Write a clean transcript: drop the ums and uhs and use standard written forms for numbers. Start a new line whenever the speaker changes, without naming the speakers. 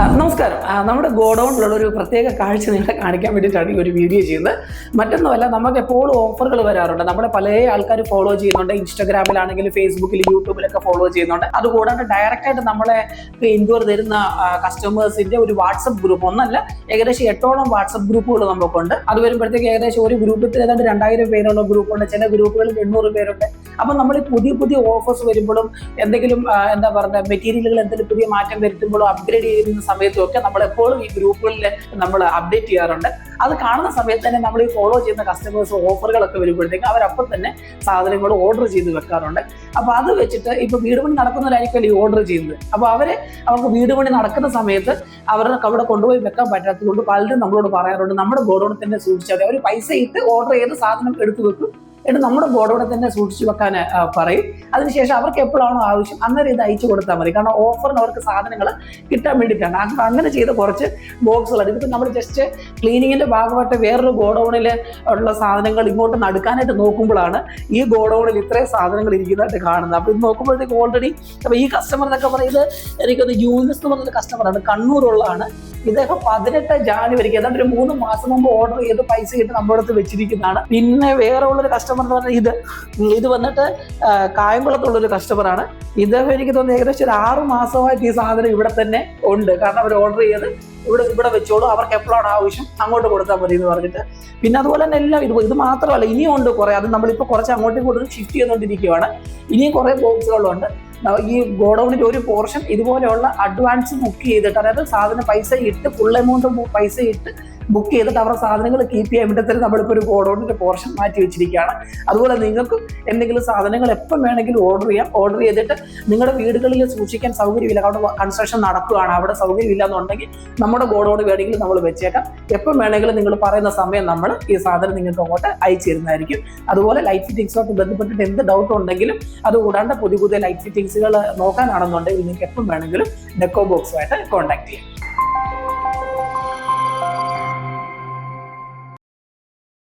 നമസ്കാരം. നമ്മുടെ ഗോഡൗണിലുള്ള ഒരു പ്രത്യേക കാഴ്ച നിങ്ങളെ കാണിക്കാൻ വേണ്ടിയിട്ടാണ് ഈ ഒരു വീഡിയോ ചെയ്യുന്നത്. മറ്റൊന്നുമല്ല, നമുക്ക് എപ്പോഴും ഓഫറുകൾ വരാറുണ്ട്. നമ്മളെ പല ആൾക്കാർ ഫോളോ ചെയ്യുന്നുണ്ട്. ഇൻസ്റ്റാഗ്രാമിലാണെങ്കിലും ഫേസ്ബുക്കിൽ യൂട്യൂബിലൊക്കെ ഫോളോ ചെയ്യുന്നുണ്ട്. അതുകൂടാണ്ട് ഡയറക്റ്റായിട്ട് നമ്മളെ എൻക്വയറി തരുന്ന കസ്റ്റമേഴ്സിന്റെ ഒരു വാട്സപ്പ് ഗ്രൂപ്പ്, ഒന്നല്ല ഏകദേശം 8ഓളം വാട്സപ്പ് ഗ്രൂപ്പുകൾ നമുക്കുണ്ട്. അത് വരുമ്പോഴത്തേക്ക് ഏകദേശം ഒരു ഗ്രൂപ്പിൽ ഏതാണ്ട് 2000 പേരുള്ള ഗ്രൂപ്പുണ്ട്, ചില ഗ്രൂപ്പുകളിൽ 800 പേരുണ്ട്. അപ്പം നമ്മൾ പുതിയ ഓഫേഴ്സ് വരുമ്പോഴും എന്തെങ്കിലും എന്താ പറയുക മെറ്റീരിയലുകൾ എന്തെങ്കിലും പുതിയ മാറ്റം വരുത്തുമ്പോഴും അപ്ഗ്രേഡ് ചെയ്യുന്ന സമയത്തും ഒക്കെ നമ്മളെപ്പോഴും ഈ ഗ്രൂപ്പുകളിൽ നമ്മൾ അപ്ഡേറ്റ് ചെയ്യാറുണ്ട്. അത് കാണുന്ന സമയത്ത് തന്നെ നമ്മൾ ഈ ഫോളോ ചെയ്യുന്ന കസ്റ്റമേഴ്സ് ഓഫറുകളൊക്കെ വരുമ്പോഴത്തേക്കും അവരപ്പം തന്നെ സാധനങ്ങൾ ഓർഡർ ചെയ്ത് വെക്കാറുണ്ട്. അപ്പോൾ അത് വെച്ചിട്ട് ഇപ്പോൾ വീട് പണി നടക്കുന്നവരായിരിക്കും ഈ ഓർഡർ ചെയ്യുന്നത്. അപ്പോൾ അവർക്ക് വീട് പണി നടക്കുന്ന സമയത്ത് അവർക്ക് അവിടെ കൊണ്ടുപോയി വെക്കാൻ പറ്റാത്തതുകൊണ്ട് പലരും നമ്മളോട് പറയാറുണ്ട്, നമ്മുടെ ഗോഡൗണിൽ തന്നെ സൂക്ഷിച്ചാൽ മതി. അവർ പൈസ ഇട്ട് ഓർഡർ ചെയ്ത് സാധനം എടുത്തു വെക്കും, എന്നിട്ട് നമ്മുടെ ബോർഡോടെ തന്നെ സൂക്ഷിച്ചു വെക്കാൻ പറയും. അതിനുശേഷം അവർക്ക് എപ്പോഴാണോ ആവശ്യം അന്നേരം ഇത് അയച്ചു കൊടുത്താൽ മതി. കാരണം ഓഫറിന് അവർക്ക് സാധനങ്ങൾ കിട്ടാൻ വേണ്ടിയിട്ടാണ്. അങ്ങനെ ചെയ്ത കുറച്ച് ബോക്സുകൾ ഇതിപ്പോൾ നമ്മൾ ജസ്റ്റ് ക്ലീനിങ്ങിൻ്റെ ഭാഗമായിട്ട് വേറൊരു ഗോഡൗണിൽ ഉള്ള സാധനങ്ങൾ ഇങ്ങോട്ട് നടുക്കാനായിട്ട് നോക്കുമ്പോഴാണ് ഈ ഗോഡൗണിൽ ഇത്രയും സാധനങ്ങൾ ഇരിക്കുന്നതായിട്ട് കാണുന്നത്. അപ്പോൾ ഇത് നോക്കുമ്പോഴത്തേക്ക് ഓൾറെഡി അപ്പോൾ ഈ കസ്റ്റമർ എന്നൊക്കെ പറയുന്നത് എനിക്കൊന്ന് യൂനിസ് എന്ന് പറഞ്ഞൊരു കസ്റ്റമറാണ്, കണ്ണൂരുള്ളതാണ്. ഇദ്ദേഹം 18 ജാനുവരിക്ക് ഏതാണ്ട് ഒരു 3 മാസം മുമ്പ് ഓർഡർ ചെയ്ത് പൈസ ഇട്ട് നമ്മുടെ അടുത്ത് വെച്ചിരിക്കുന്നതാണ്. പിന്നെ വേറെ ഉള്ളൊരു കസ്റ്റമർ എന്ന് പറഞ്ഞാൽ ഇത് വന്നിട്ട് കായംകുളത്തുള്ളൊരു കസ്റ്റമറാണ്. ഇദ്ദേഹം എനിക്ക് തോന്നുന്നു ഏകദേശം ഒരു 6 മാസമായിട്ട് ഈ സാധനം ഇവിടെ തന്നെ ഉണ്ട്. കാരണം അവർ ഓർഡർ ചെയ്ത് ഇവിടെ വെച്ചോളൂ, അവർക്ക് എപ്പോഴാണ് ആവശ്യം അങ്ങോട്ട് കൊടുത്താൽ മതി എന്ന് പറഞ്ഞിട്ട്. പിന്നെ അതുപോലെ തന്നെ എല്ലാം ഇത് മാത്രമല്ല, ഇനിയും ഉണ്ട് കുറേ. അത് നമ്മളിപ്പോൾ കുറച്ച് അങ്ങോട്ടും ഇങ്ങോട്ടും ഷിഫ്റ്റ് ചെയ്തുകൊണ്ടിരിക്കുകയാണ്. ഇനിയും കുറേ ബോക്സുകളുണ്ട്. ഈ ഗോഡൗണിൻ്റെ ഒരു പോർഷൻ ഇതുപോലെയുള്ള അഡ്വാൻസ് ബുക്ക് ചെയ്തിട്ട്, അതായത് സാധനം പൈസ ഇട്ട് ഫുൾ എമൗണ്ട് പൈസ ഇട്ട് ബുക്ക് ചെയ്തിട്ട് അവരുടെ സാധനങ്ങൾ കീപ്പ് ചെയ്യാൻ വേണ്ടി നമ്മളിപ്പോൾ ഒരു ഗോഡൗണിൻ്റെ പോർഷൻ മാറ്റി വെച്ചിരിക്കുകയാണ്. അതുപോലെ നിങ്ങൾക്കും എന്തെങ്കിലും സാധനങ്ങൾ എപ്പം വേണമെങ്കിലും ഓർഡർ ചെയ്യാം. ഓർഡർ ചെയ്തിട്ട് നിങ്ങളുടെ വീടുകളിൽ സൂക്ഷിക്കാൻ സൗകര്യമില്ല, അവിടെ കൺസ്ട്രക്ഷൻ നടക്കുകയാണ്, അവിടെ സൗകര്യമില്ല എന്നുണ്ടെങ്കിൽ നമ്മുടെ ഗോഡൗൺ വേണമെങ്കിലും നമ്മൾ വെച്ചേക്കാം. എപ്പം വേണമെങ്കിലും നിങ്ങൾ പറയുന്ന സമയം നമ്മൾ ഈ സാധനം നിങ്ങൾക്ക് അങ്ങോട്ട് അയച്ചു തരുന്നതായിരിക്കും. അതുപോലെ ലൈറ്റ് ഫിറ്റിംഗ്സുമായിട്ട് ബന്ധപ്പെട്ടിട്ട് എന്ത് ഡൗട്ട് ഉണ്ടെങ്കിലും, അതുകൂടാണ്ട് പുതിയ ലൈറ്റ് ഫിറ്റിംഗ്സുകൾ നോക്കാനാണെന്നുണ്ടെങ്കിൽ നിങ്ങൾക്ക് എപ്പം വേണമെങ്കിലും ഡെക്കോ ബോക്സുമായിട്ട് കോൺടാക്ട് ചെയ്യാം.